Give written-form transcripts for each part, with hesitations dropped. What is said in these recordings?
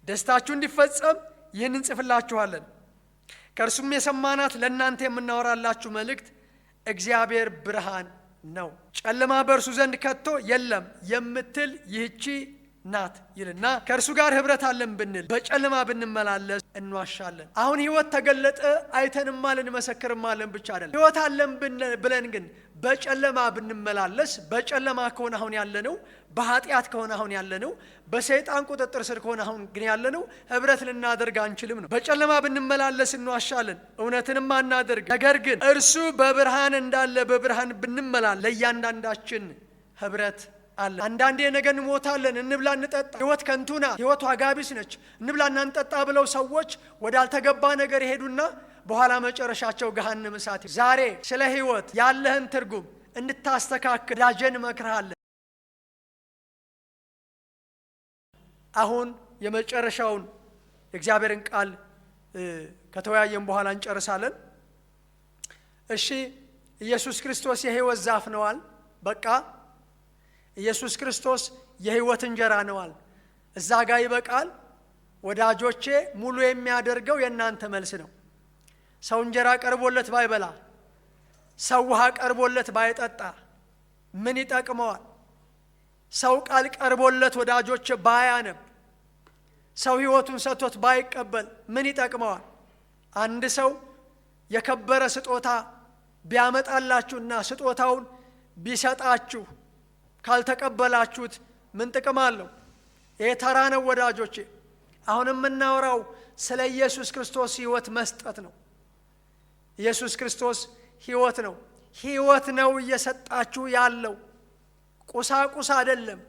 ደስታችሁ እንዲፈጸም ይህን እንጽፍላችኋለን። ከእርሱም የሰማናት ለእናንተ የምናወራላችሁ መልእክት እግዚአብሔር ብርሃን ነው፣ ጨለማ በእርሱ ዘንድ ከቶ የለም የምትል ይህቺ ናት ይልና ከእርሱ ጋር ኅብረት አለን ብንል በጨለማ ብንመላለስ እንዋሻለን። አሁን ሕይወት ተገለጠ አይተንማል እንመሰክርማለን ብቻ አይደለም። ሕይወት አለን ብለን ግን በጨለማ ብንመላለስ፣ በጨለማ ከሆነ አሁን ያለነው፣ በኃጢአት ከሆነ አሁን ያለነው፣ በሰይጣን ቁጥጥር ስር ከሆነ አሁን ግን ያለነው ኅብረት ልናደርግ አንችልም ነው። በጨለማ ብንመላለስ እንዋሻለን፣ እውነትንም አናደርግ። ነገር ግን እርሱ በብርሃን እንዳለ በብርሃን ብንመላለስ ለእያንዳንዳችን ኅብረት አለ። አንዳንዴ ነገ እንሞታለን፣ እንብላ እንጠጣ፣ ሕይወት ከንቱ ናት፣ ሕይወት ዋጋ ቢስ ነች፣ እንብላና እንጠጣ ብለው ሰዎች ወዳልተገባ ነገር ይሄዱና በኋላ መጨረሻቸው ገሃነመ እሳት። ዛሬ ስለ ሕይወት ያለህን ትርጉም እንድታስተካክል ዳጀን እመክርሃለሁ። አሁን የመጨረሻውን የእግዚአብሔርን ቃል ከተወያየን በኋላ እንጨርሳለን። እሺ፣ ኢየሱስ ክርስቶስ የሕይወት ዛፍ ነዋል። በቃ ኢየሱስ ክርስቶስ የሕይወት እንጀራ ነዋል። እዛ ጋር ይበቃል ወዳጆቼ። ሙሉ የሚያደርገው የእናንተ መልስ ነው። ሰው እንጀራ ቀርቦለት ባይበላ፣ ሰው ውሃ ቀርቦለት ባይጠጣ ምን ይጠቅመዋል? ሰው ቃል ቀርቦለት ወዳጆቼ ባያነብ፣ ሰው ሕይወቱን ሰጥቶት ባይቀበል ምን ይጠቅመዋል? አንድ ሰው የከበረ ስጦታ ቢያመጣላችሁና ስጦታውን ቢሰጣችሁ ካልተቀበላችሁት ምን ጥቅም አለው? ይሄ ተራ ነው ወዳጆቼ። አሁን የምናወራው ስለ ኢየሱስ ክርስቶስ ሕይወት መስጠት ነው። ኢየሱስ ክርስቶስ ሕይወት ነው። ሕይወት ነው እየሰጣችሁ ያለው፣ ቁሳቁስ አይደለም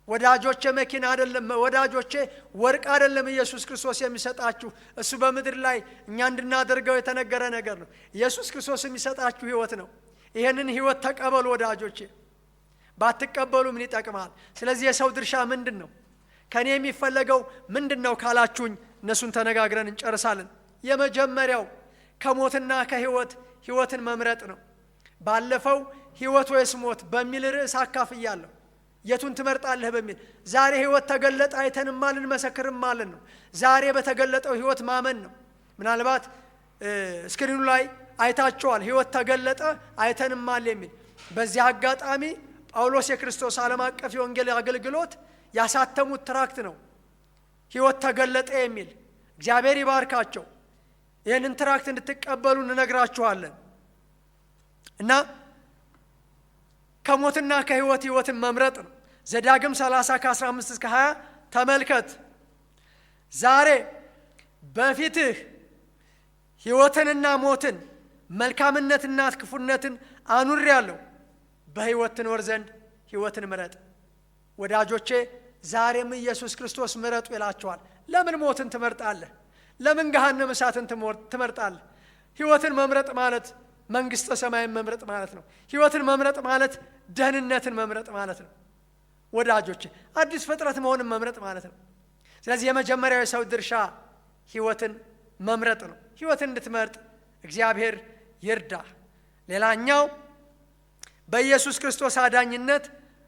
ወዳጆቼ፣ መኪና አይደለም ወዳጆቼ፣ ወርቅ አይደለም ኢየሱስ ክርስቶስ የሚሰጣችሁ። እሱ በምድር ላይ እኛ እንድናደርገው የተነገረ ነገር ነው። ኢየሱስ ክርስቶስ የሚሰጣችሁ ሕይወት ነው። ይህንን ሕይወት ተቀበሉ ወዳጆቼ። ባትቀበሉ ምን ይጠቅማል? ስለዚህ የሰው ድርሻ ምንድን ነው? ከኔ የሚፈለገው ምንድን ነው ካላችሁኝ እነሱን ተነጋግረን እንጨርሳለን። የመጀመሪያው ከሞትና ከሕይወት ሕይወትን መምረጥ ነው። ባለፈው ሕይወት ወይስ ሞት በሚል ርዕስ አካፍያለሁ። የቱን ትመርጣለህ በሚል ዛሬ ሕይወት ተገለጠ አይተንማል እንመሰክርማለን ነው። ዛሬ በተገለጠው ሕይወት ማመን ነው። ምናልባት ስክሪኑ ላይ አይታችኋል፣ ሕይወት ተገለጠ አይተንማል የሚል። በዚህ አጋጣሚ ጳውሎስ የክርስቶስ ዓለም አቀፍ የወንጌል አገልግሎት ያሳተሙት ትራክት ነው ሕይወት ተገለጠ የሚል። እግዚአብሔር ይባርካቸው። ይህንን ትራክት እንድትቀበሉ እንነግራችኋለን። እና ከሞትና ከሕይወት ሕይወትን መምረጥ ነው። ዘዳግም 30 ከ15 እስከ 20 ተመልከት። ዛሬ በፊትህ ሕይወትንና ሞትን መልካምነትና ክፉነትን አኑሬአለሁ፣ በሕይወት ትኖር ዘንድ ሕይወትን ምረጥ። ወዳጆቼ ዛሬም ኢየሱስ ክርስቶስ ምረጡ ይላችኋል። ለምን ሞትን ትመርጣለህ? ለምን ገሃነመ እሳትን ትመርጣለህ? ሕይወትን መምረጥ ማለት መንግሥተ ሰማይን መምረጥ ማለት ነው። ሕይወትን መምረጥ ማለት ደህንነትን መምረጥ ማለት ነው። ወዳጆቼ አዲስ ፍጥረት መሆንን መምረጥ ማለት ነው። ስለዚህ የመጀመሪያው የሰው ድርሻ ሕይወትን መምረጥ ነው። ሕይወትን እንድትመርጥ እግዚአብሔር ይርዳ። ሌላኛው በኢየሱስ ክርስቶስ አዳኝነት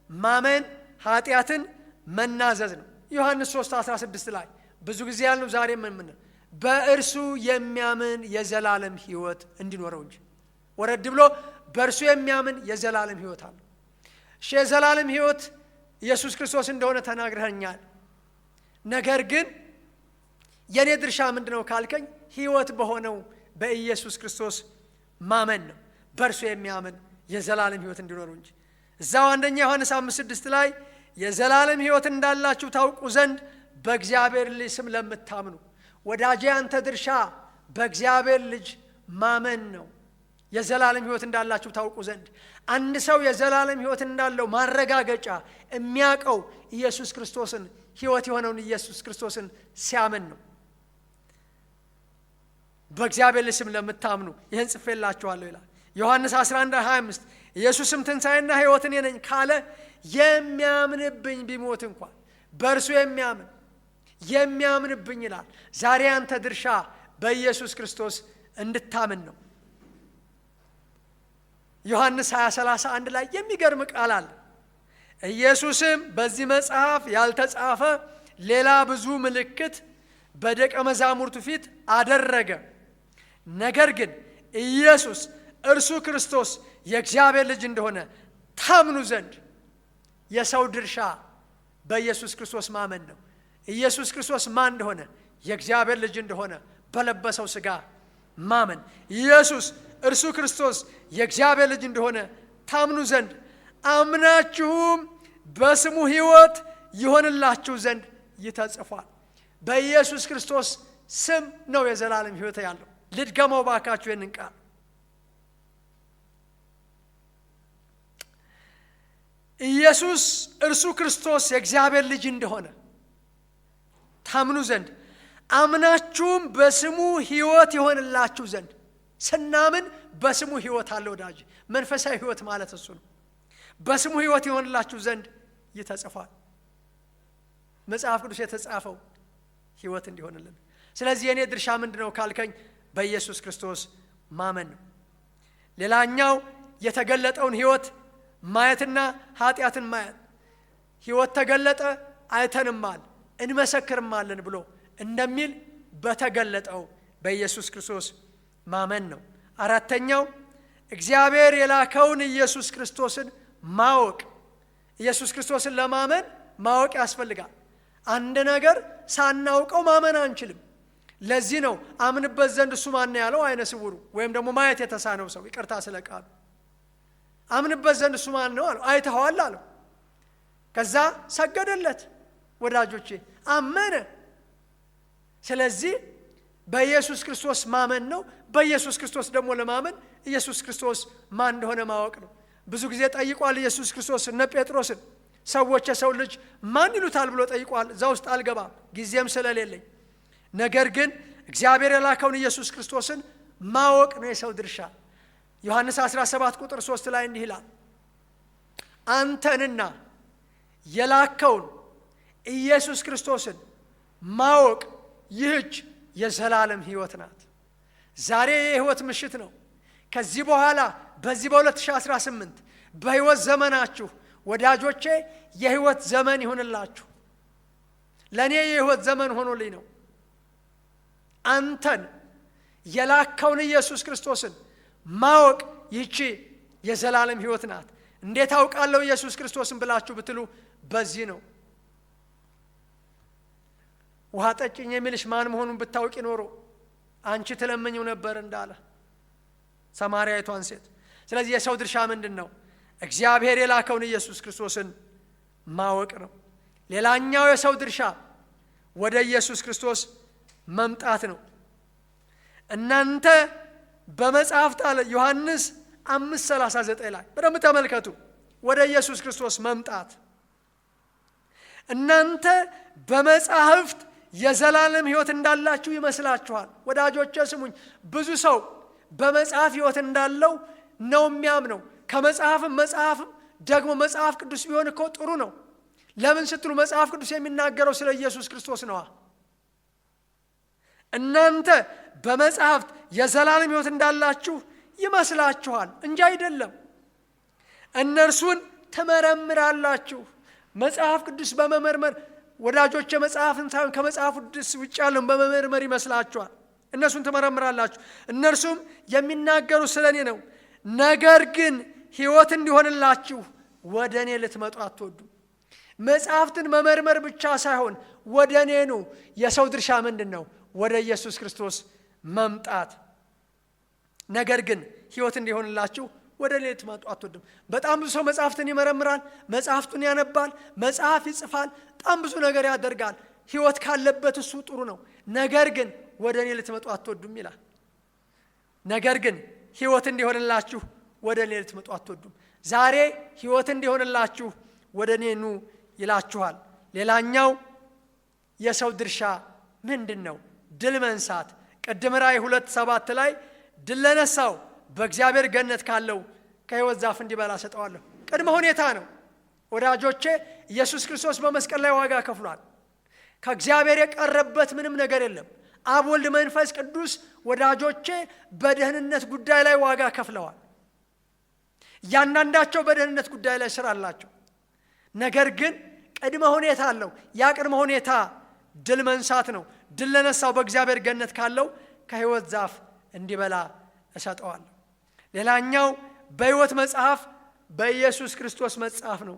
ማመን፣ ኃጢአትን መናዘዝ ነው። ዮሐንስ 3:16 ላይ ብዙ ጊዜ ያልነው ዛሬ ምን በእርሱ የሚያምን የዘላለም ሕይወት እንዲኖረው እንጂ። ወረድ ብሎ በእርሱ የሚያምን የዘላለም ሕይወት አለው። እሺ የዘላለም ሕይወት ኢየሱስ ክርስቶስ እንደሆነ ተናግረኸኛል። ነገር ግን የኔ ድርሻ ምንድነው ካልከኝ ሕይወት በሆነው በኢየሱስ ክርስቶስ ማመን ነው። በእርሱ የሚያምን የዘላለም ሕይወት እንዲኖረው እንጂ። እዛው አንደኛ ዮሐንስ 5:6 ላይ የዘላለም ሕይወት እንዳላችሁ ታውቁ ዘንድ በእግዚአብሔር ልጅ ስም ለምታምኑ። ወዳጄ አንተ ድርሻ በእግዚአብሔር ልጅ ማመን ነው። የዘላለም ሕይወት እንዳላችሁ ታውቁ ዘንድ። አንድ ሰው የዘላለም ሕይወት እንዳለው ማረጋገጫ የሚያውቀው ኢየሱስ ክርስቶስን፣ ሕይወት የሆነውን ኢየሱስ ክርስቶስን ሲያምን ነው። በእግዚአብሔር ልጅ ስም ለምታምኑ ይህን ጽፌላችኋለሁ ይላል ዮሐንስ 11:25። ኢየሱስም ትንሣኤና ሕይወት እኔ ነኝ ካለ የሚያምንብኝ ቢሞት እንኳን በእርሱ የሚያምንብኝ ይላል። ዛሬ አንተ ድርሻ በኢየሱስ ክርስቶስ እንድታምን ነው። ዮሐንስ 20:31 ላይ የሚገርም ቃል አለ። ኢየሱስም በዚህ መጽሐፍ ያልተጻፈ ሌላ ብዙ ምልክት በደቀ መዛሙርቱ ፊት አደረገ። ነገር ግን ኢየሱስ እርሱ ክርስቶስ የእግዚአብሔር ልጅ እንደሆነ ታምኑ ዘንድ የሰው ድርሻ በኢየሱስ ክርስቶስ ማመን ነው። ኢየሱስ ክርስቶስ ማን እንደሆነ፣ የእግዚአብሔር ልጅ እንደሆነ በለበሰው ሥጋ ማመን። ኢየሱስ እርሱ ክርስቶስ የእግዚአብሔር ልጅ እንደሆነ ታምኑ ዘንድ አምናችሁም በስሙ ሕይወት ይሆንላችሁ ዘንድ ይተጽፏል። በኢየሱስ ክርስቶስ ስም ነው የዘላለም ሕይወት ያለው። ልድገመው ባካችሁ ይህንን ቃል። ኢየሱስ እርሱ ክርስቶስ የእግዚአብሔር ልጅ እንደሆነ ታምኑ ዘንድ አምናችሁም በስሙ ሕይወት ይሆንላችሁ ዘንድ። ስናምን በስሙ ሕይወት አለ ወዳጅ። መንፈሳዊ ሕይወት ማለት እሱ ነው። በስሙ ሕይወት ይሆንላችሁ ዘንድ ይተጽፏል። መጽሐፍ ቅዱስ የተጻፈው ሕይወት እንዲሆንልን። ስለዚህ የኔ ድርሻ ምንድነው ካልከኝ በኢየሱስ ክርስቶስ ማመን ነው። ሌላኛው የተገለጠውን ሕይወት ማየትና ኃጢአትን ማየት። ሕይወት ተገለጠ አይተንማል እንመሰክርማለን ብሎ እንደሚል በተገለጠው በኢየሱስ ክርስቶስ ማመን ነው። አራተኛው እግዚአብሔር የላከውን ኢየሱስ ክርስቶስን ማወቅ። ኢየሱስ ክርስቶስን ለማመን ማወቅ ያስፈልጋል። አንድ ነገር ሳናውቀው ማመን አንችልም። ለዚህ ነው አምንበት ዘንድ እሱ ማን ያለው አይነ ስውሩ ወይም ደግሞ ማየት የተሳነው ሰው፣ ይቅርታ ስለቃሉ፣ አምንበት ዘንድ እሱ ማን ነው አለው። አይተኸዋል አለው። ከዛ ሰገደለት። ወዳጆቼ አመነ። ስለዚህ በኢየሱስ ክርስቶስ ማመን ነው። በኢየሱስ ክርስቶስ ደግሞ ለማመን ኢየሱስ ክርስቶስ ማን እንደሆነ ማወቅ ነው። ብዙ ጊዜ ጠይቋል ኢየሱስ ክርስቶስ እነ ጴጥሮስን። ሰዎች የሰው ልጅ ማን ይሉታል ብሎ ጠይቋል። እዛ ውስጥ አልገባም ጊዜም ስለሌለኝ። ነገር ግን እግዚአብሔር የላከውን ኢየሱስ ክርስቶስን ማወቅ ነው የሰው ድርሻ። ዮሐንስ 17 ቁጥር 3 ላይ እንዲህ ይላል፣ አንተንና የላከውን ኢየሱስ ክርስቶስን ማወቅ ይህች የዘላለም ሕይወት ናት። ዛሬ የሕይወት ምሽት ነው። ከዚህ በኋላ በዚህ በ2018 በሕይወት ዘመናችሁ ወዳጆቼ የሕይወት ዘመን ይሁንላችሁ። ለእኔ የሕይወት ዘመን ሆኖልኝ ነው። አንተን የላከውን ኢየሱስ ክርስቶስን ማወቅ ይህቺ የዘላለም ሕይወት ናት። እንዴት አውቃለሁ ኢየሱስ ክርስቶስን ብላችሁ ብትሉ በዚህ ነው። ውሃ ጠጭኝ የሚልሽ ማን መሆኑን ብታውቂ ኖሮ አንቺ ትለምኝው ነበር እንዳለ ሰማርያዊቷን ሴት። ስለዚህ የሰው ድርሻ ምንድን ነው? እግዚአብሔር የላከውን ኢየሱስ ክርስቶስን ማወቅ ነው። ሌላኛው የሰው ድርሻ ወደ ኢየሱስ ክርስቶስ መምጣት ነው። እናንተ በመጽሐፍት አለ ዮሐንስ 5:39 ላይ በደንብ ተመልከቱ። ወደ ኢየሱስ ክርስቶስ መምጣት። እናንተ በመጽሐፍት የዘላለም ሕይወት እንዳላችሁ ይመስላችኋል። ወዳጆቼ ስሙኝ። ብዙ ሰው በመጽሐፍ ሕይወት እንዳለው ነው የሚያምነው። ከመጽሐፍም ደግሞ መጽሐፍ ቅዱስ ቢሆን እኮ ጥሩ ነው። ለምን ስትሉ መጽሐፍ ቅዱስ የሚናገረው ስለ ኢየሱስ ክርስቶስ ነዋ። እናንተ በመጽሐፍት የዘላለም ሕይወት እንዳላችሁ ይመስላችኋል እንጂ አይደለም። እነርሱን ትመረምራላችሁ። መጽሐፍ ቅዱስ በመመርመር ወዳጆቼ መጽሐፍን ሳይሆን ከመጽሐፍ ቅዱስ ውጭ ያለውን በመመርመር ይመስላችኋል። እነሱን ትመረምራላችሁ። እነርሱም የሚናገሩ ስለ እኔ ነው። ነገር ግን ሕይወት እንዲሆንላችሁ ወደ እኔ ልትመጡ አትወዱም። መጽሐፍትን መመርመር ብቻ ሳይሆን ወደ እኔ ኑ። የሰው ድርሻ ምንድን ነው? ወደ ኢየሱስ ክርስቶስ መምጣት። ነገር ግን ሕይወት እንዲሆንላችሁ ወደ እኔ ልትመጡ አትወዱም። በጣም ብዙ ሰው መጽሐፍትን ይመረምራል፣ መጽሐፍቱን ያነባል፣ መጽሐፍ ይጽፋል፣ በጣም ብዙ ነገር ያደርጋል። ሕይወት ካለበት እሱ ጥሩ ነው። ነገር ግን ወደ እኔ ልትመጡ አትወዱም ይላል። ነገር ግን ሕይወት እንዲሆንላችሁ ወደ እኔ ልትመጡ አትወዱም። ዛሬ ሕይወት እንዲሆንላችሁ ወደ እኔ ኑ ይላችኋል። ሌላኛው የሰው ድርሻ ምንድን ነው? ድል መንሳት። ቅድም ራእይ 2:7 ላይ ድል ለነሳው በእግዚአብሔር ገነት ካለው ከሕይወት ዛፍ እንዲበላ ሰጠዋለሁ። ቅድመ ሁኔታ ነው ወዳጆቼ። ኢየሱስ ክርስቶስ በመስቀል ላይ ዋጋ ከፍሏል። ከእግዚአብሔር የቀረበት ምንም ነገር የለም። አብ፣ ወልድ፣ መንፈስ ቅዱስ ወዳጆቼ በደህንነት ጉዳይ ላይ ዋጋ ከፍለዋል። እያንዳንዳቸው በደህንነት ጉዳይ ላይ ስራ አላቸው። ነገር ግን ቅድመ ሁኔታ አለው። ያ ቅድመ ሁኔታ ድል መንሳት ነው። ድል ለነሳው በእግዚአብሔር ገነት ካለው ከሕይወት ዛፍ እንዲበላ እሰጠዋለሁ። ሌላኛው በሕይወት መጽሐፍ በኢየሱስ ክርስቶስ መጽሐፍ ነው።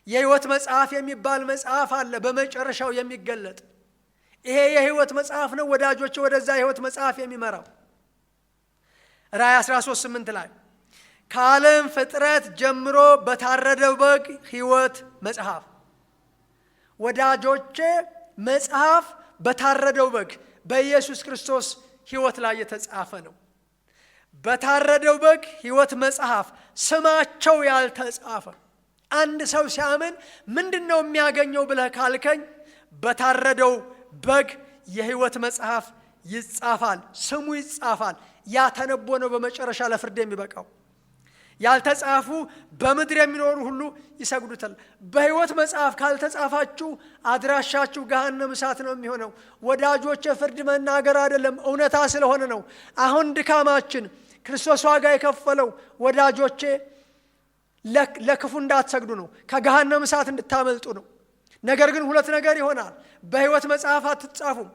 የሕይወት መጽሐፍ የሚባል መጽሐፍ አለ፣ በመጨረሻው የሚገለጥ። ይሄ የሕይወት መጽሐፍ ነው ወዳጆቼ፣ ወደዛ የሕይወት መጽሐፍ የሚመራው ራእይ 13:8 ላይ ከዓለም ፍጥረት ጀምሮ በታረደው በግ ሕይወት መጽሐፍ። ወዳጆቼ መጽሐፍ በታረደው በግ በኢየሱስ ክርስቶስ ሕይወት ላይ የተጻፈ ነው። በታረደው በግ ሕይወት መጽሐፍ ስማቸው ያልተጻፈ። አንድ ሰው ሲያምን ምንድነው የሚያገኘው ብለህ ካልከኝ፣ በታረደው በግ የሕይወት መጽሐፍ ይጻፋል፣ ስሙ ይጻፋል። ያ ተነቦ ነው በመጨረሻ ለፍርድ የሚበቃው። ያልተጻፉ በምድር የሚኖሩ ሁሉ ይሰግዱታል። በሕይወት መጽሐፍ ካልተጻፋችሁ አድራሻችሁ ገሃነመ እሳት ነው የሚሆነው። ወዳጆቼ ፍርድ መናገር አይደለም፣ እውነታ ስለሆነ ነው። አሁን ድካማችን ክርስቶስ ዋጋ የከፈለው ወዳጆቼ ለክፉ እንዳትሰግዱ ነው፣ ከገሃነመ እሳት እንድታመልጡ ነው። ነገር ግን ሁለት ነገር ይሆናል። በሕይወት መጽሐፍ አትጻፉም፣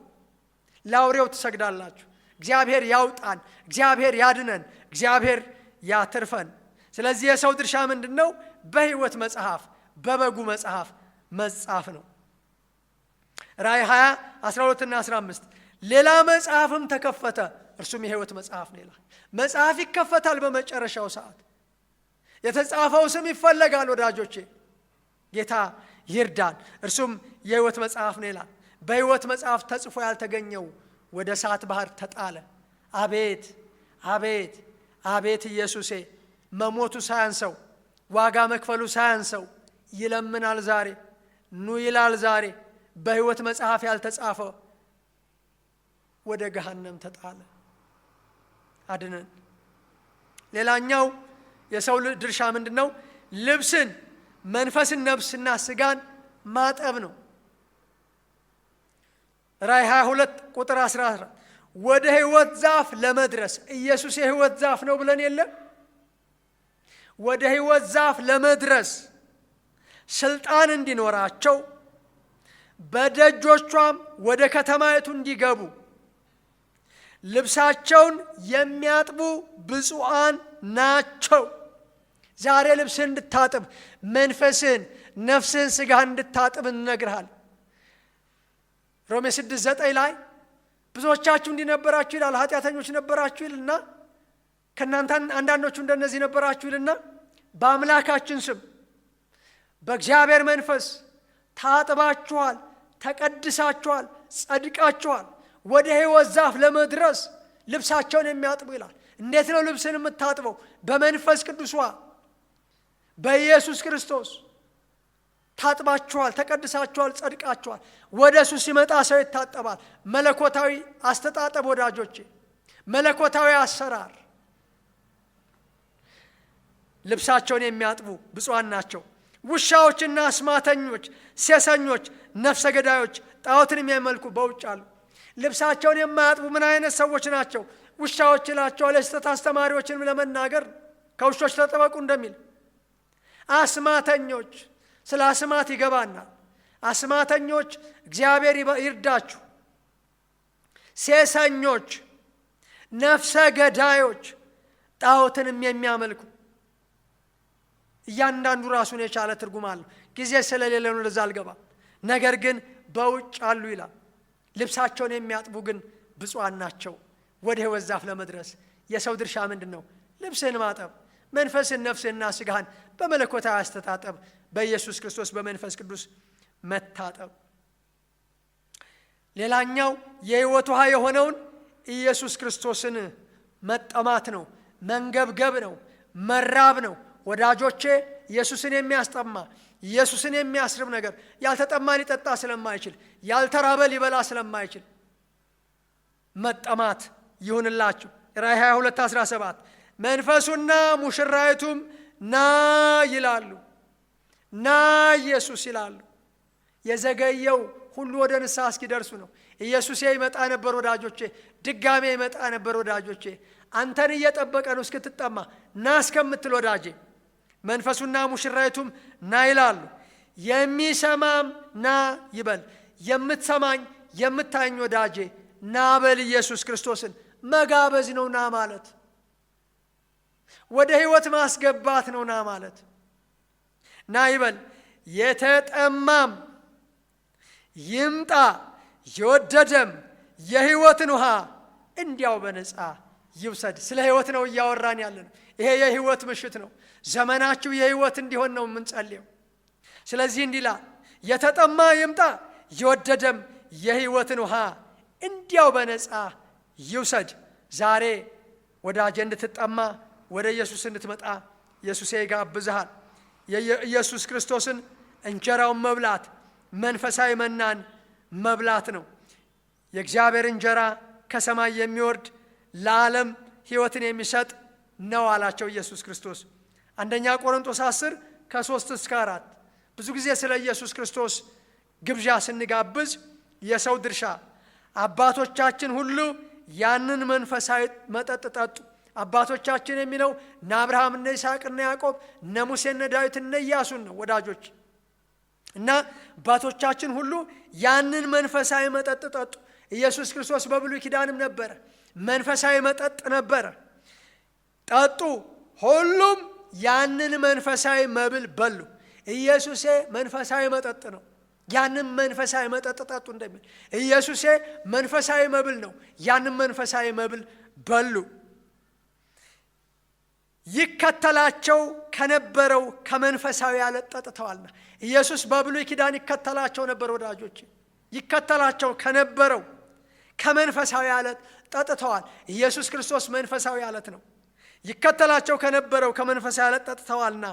ለአውሬው ትሰግዳላችሁ። እግዚአብሔር ያውጣን፣ እግዚአብሔር ያድነን፣ እግዚአብሔር ያትርፈን። ስለዚህ የሰው ድርሻ ምንድን ነው? በሕይወት መጽሐፍ በበጉ መጽሐፍ መጻፍ ነው። ራእይ 20:12 እና 15 ሌላ መጽሐፍም ተከፈተ፣ እርሱም የሕይወት መጽሐፍ ነው ይላል። መጽሐፍ ይከፈታል በመጨረሻው ሰዓት። የተጻፈው ስም ይፈለጋል ወዳጆቼ፣ ጌታ ይርዳን። እርሱም የሕይወት መጽሐፍ ነው ይላል። በሕይወት መጽሐፍ ተጽፎ ያልተገኘው ወደ እሳት ባህር ተጣለ። አቤት አቤት አቤት! ኢየሱሴ መሞቱ ሳያንሰው፣ ዋጋ መክፈሉ ሳያንሰው ይለምናል ዛሬ፣ ኑ ይላል ዛሬ። በሕይወት መጽሐፍ ያልተጻፈ ወደ ገሃነም ተጣለ። አድነን። ሌላኛው የሰው ድርሻ ምንድን ነው? ልብስን፣ መንፈስን፣ ነፍስና ስጋን ማጠብ ነው። ራእይ 22:14 ወደ ሕይወት ዛፍ ለመድረስ ኢየሱስ የሕይወት ዛፍ ነው ብለን የለም? ወደ ሕይወት ዛፍ ለመድረስ ስልጣን እንዲኖራቸው በደጆቿም ወደ ከተማይቱ እንዲገቡ ልብሳቸውን የሚያጥቡ ብፁዓን ናቸው። ዛሬ ልብስህን እንድታጥብ፣ መንፈስህን፣ ነፍስህን፣ ስጋህን እንድታጥብ እንነግርሃል። ሮሜ 6:9 ላይ ብዙዎቻችሁ እንዲህ ነበራችሁ ይላል፣ ኃጢአተኞች ነበራችሁ ይልና ከእናንተ አንዳንዶቹ እንደነዚህ ነበራችሁ ይልና በአምላካችን ስም በእግዚአብሔር መንፈስ ታጥባችኋል፣ ተቀድሳችኋል፣ ጸድቃችኋል። ወደ ሕይወት ዛፍ ለመድረስ ልብሳቸውን የሚያጥቡ ይላል። እንዴት ነው ልብስን የምታጥበው? በመንፈስ ቅዱስ ውሃ በኢየሱስ ክርስቶስ ታጥባችኋል፣ ተቀድሳችኋል፣ ጸድቃችኋል። ወደ እሱ ሲመጣ ሰው ይታጠባል። መለኮታዊ አስተጣጠብ ወዳጆቼ፣ መለኮታዊ አሰራር። ልብሳቸውን የሚያጥቡ ብፁዓን ናቸው። ውሻዎችና አስማተኞች፣ ሴሰኞች፣ ነፍሰ ገዳዮች፣ ጣዖትን የሚያመልኩ በውጭ አሉ። ልብሳቸውን የማያጥቡ ምን አይነት ሰዎች ናቸው? ውሻዎች ይላቸዋል። የስህተት አስተማሪዎችንም ለመናገር ከውሾች ተጠበቁ እንደሚል። አስማተኞች፣ ስለ አስማት ይገባናል። አስማተኞች እግዚአብሔር ይርዳችሁ። ሴሰኞች፣ ነፍሰ ገዳዮች፣ ጣዖትንም የሚያመልኩ። እያንዳንዱ ራሱን የቻለ ትርጉም አለው። ጊዜ ስለሌለ ነው ለዛ አልገባም። ነገር ግን በውጭ አሉ ይላል። ልብሳቸውን የሚያጥቡ ግን ብፁዓን ናቸው ወደ ሕይወት ዛፍ ለመድረስ። የሰው ድርሻ ምንድን ነው? ልብስህን ማጠብ፣ መንፈስን፣ ነፍስህንና ስጋህን በመለኮታዊ አስተጣጠብ በኢየሱስ ክርስቶስ በመንፈስ ቅዱስ መታጠብ። ሌላኛው የሕይወት ውሃ የሆነውን ኢየሱስ ክርስቶስን መጠማት ነው፣ መንገብገብ ነው፣ መራብ ነው። ወዳጆቼ ኢየሱስን የሚያስጠማ ኢየሱስን የሚያስርብ ነገር ያልተጠማ ሊጠጣ ስለማይችል፣ ያልተራበ ሊበላ ስለማይችል መጠማት ይሁንላችሁ። ራእይ 22:17 መንፈሱና ሙሽራይቱም ና ይላሉ፣ ና ኢየሱስ ይላሉ። የዘገየው ሁሉ ወደ ንስሐ እስኪደርሱ ነው። ኢየሱስ ይመጣ ነበር ወዳጆቼ፣ ድጋሜ ይመጣ ነበር ወዳጆቼ። አንተን እየጠበቀ ነው እስክትጠማ ና እስከምትል ወዳጄ። መንፈሱና ሙሽራይቱም ና ይላሉ። የሚሰማም ና ይበል፣ የምትሰማኝ የምታየኝ ወዳጄ ና በል ኢየሱስ ክርስቶስን መጋበዝ ነው ና ማለት። ወደ ሕይወት ማስገባት ነው ና ማለት። ና ይበል። የተጠማም ይምጣ፣ የወደደም የሕይወትን ውሃ እንዲያው በነፃ ይውሰድ። ስለ ሕይወት ነው እያወራን ያለን። ይሄ የሕይወት ምሽት ነው። ዘመናችሁ የሕይወት እንዲሆን ነው የምንጸልየው። ስለዚህ እንዲላ የተጠማ ይምጣ፣ የወደደም የሕይወትን ውሃ እንዲያው በነፃ ይውሰድ። ዛሬ ወዳጄ እንድትጠማ ወደ ኢየሱስ እንድትመጣ ኢየሱስ ይጋብዝሃል። የኢየሱስ ክርስቶስን እንጀራውን መብላት መንፈሳዊ መናን መብላት ነው። የእግዚአብሔር እንጀራ ከሰማይ የሚወርድ ለዓለም ሕይወትን የሚሰጥ ነው አላቸው ኢየሱስ ክርስቶስ። አንደኛ ቆሮንቶስ 10 ከ3-4 ብዙ ጊዜ ስለ ኢየሱስ ክርስቶስ ግብዣ ስንጋብዝ የሰው ድርሻ አባቶቻችን ሁሉ ያንን መንፈሳዊ መጠጥ ጠጡ። አባቶቻችን የሚለው እነ አብርሃም እነ ይስሐቅ እነ ያዕቆብ እነ ሙሴ እነ ዳዊት እነ ኢያሱን ነው ወዳጆች። እና አባቶቻችን ሁሉ ያንን መንፈሳዊ መጠጥ ጠጡ። ኢየሱስ ክርስቶስ በብሉይ ኪዳንም ነበረ፣ መንፈሳዊ መጠጥ ነበረ፣ ጠጡ። ሁሉም ያንን መንፈሳዊ መብል በሉ። ኢየሱሴ መንፈሳዊ መጠጥ ነው። ያንን መንፈሳዊ መጠጥ ጠጡ እንደሚል ኢየሱሴ መንፈሳዊ መብል ነው። ያንን መንፈሳዊ መብል በሉ። ይከተላቸው ከነበረው ከመንፈሳዊ ዓለት ጠጥተዋልና። ኢየሱስ በብሉይ ኪዳን ይከተላቸው ነበር ወዳጆች። ይከተላቸው ከነበረው ከመንፈሳዊ ዓለት ጠጥተዋል። ኢየሱስ ክርስቶስ መንፈሳዊ ዓለት ነው። ይከተላቸው ከነበረው ከመንፈሳዊ ዓለት ጠጥተዋልና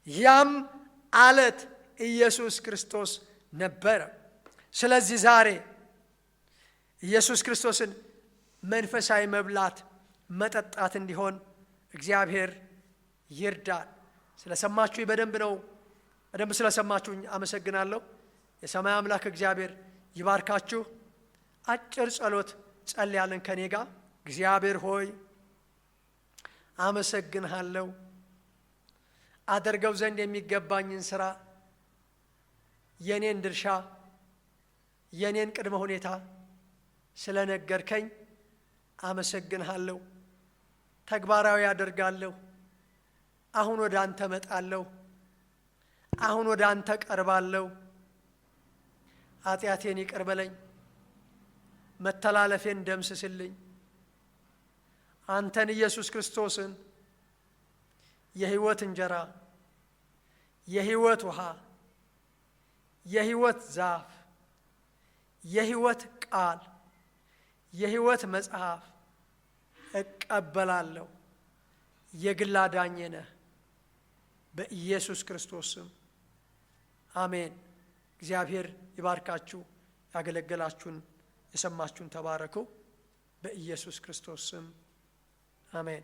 ያም ዓለት ኢየሱስ ክርስቶስ ነበረ። ስለዚህ ዛሬ ኢየሱስ ክርስቶስን መንፈሳዊ መብላት መጠጣት እንዲሆን እግዚአብሔር ይርዳል። ስለሰማችሁ በደንብ ስለሰማችሁኝ አመሰግናለሁ። የሰማይ አምላክ እግዚአብሔር ይባርካችሁ። አጭር ጸሎት ጸልያለን ከኔ ጋር። እግዚአብሔር ሆይ አመሰግንሃለሁ። አደርገው ዘንድ የሚገባኝን ስራ፣ የኔን ድርሻ፣ የኔን ቅድመ ሁኔታ ስለነገርከኝ አመሰግንሃለሁ። ተግባራዊ አደርጋለሁ። አሁን ወደ አንተ መጣለሁ። አሁን ወደ አንተ ቀርባለሁ። ኃጢአቴን ይቅር በለኝ፣ መተላለፌን ደምስስልኝ። አንተን ኢየሱስ ክርስቶስን የሕይወት እንጀራ፣ የሕይወት ውሃ፣ የሕይወት ዛፍ፣ የሕይወት ቃል፣ የሕይወት መጽሐፍ እቀበላለሁ። የግል አዳኜ ነህ። በኢየሱስ ክርስቶስ ስም አሜን። እግዚአብሔር ይባርካችሁ። ያገለገላችሁን የሰማችሁን ተባረኩ። በኢየሱስ ክርስቶስ ስም አሜን።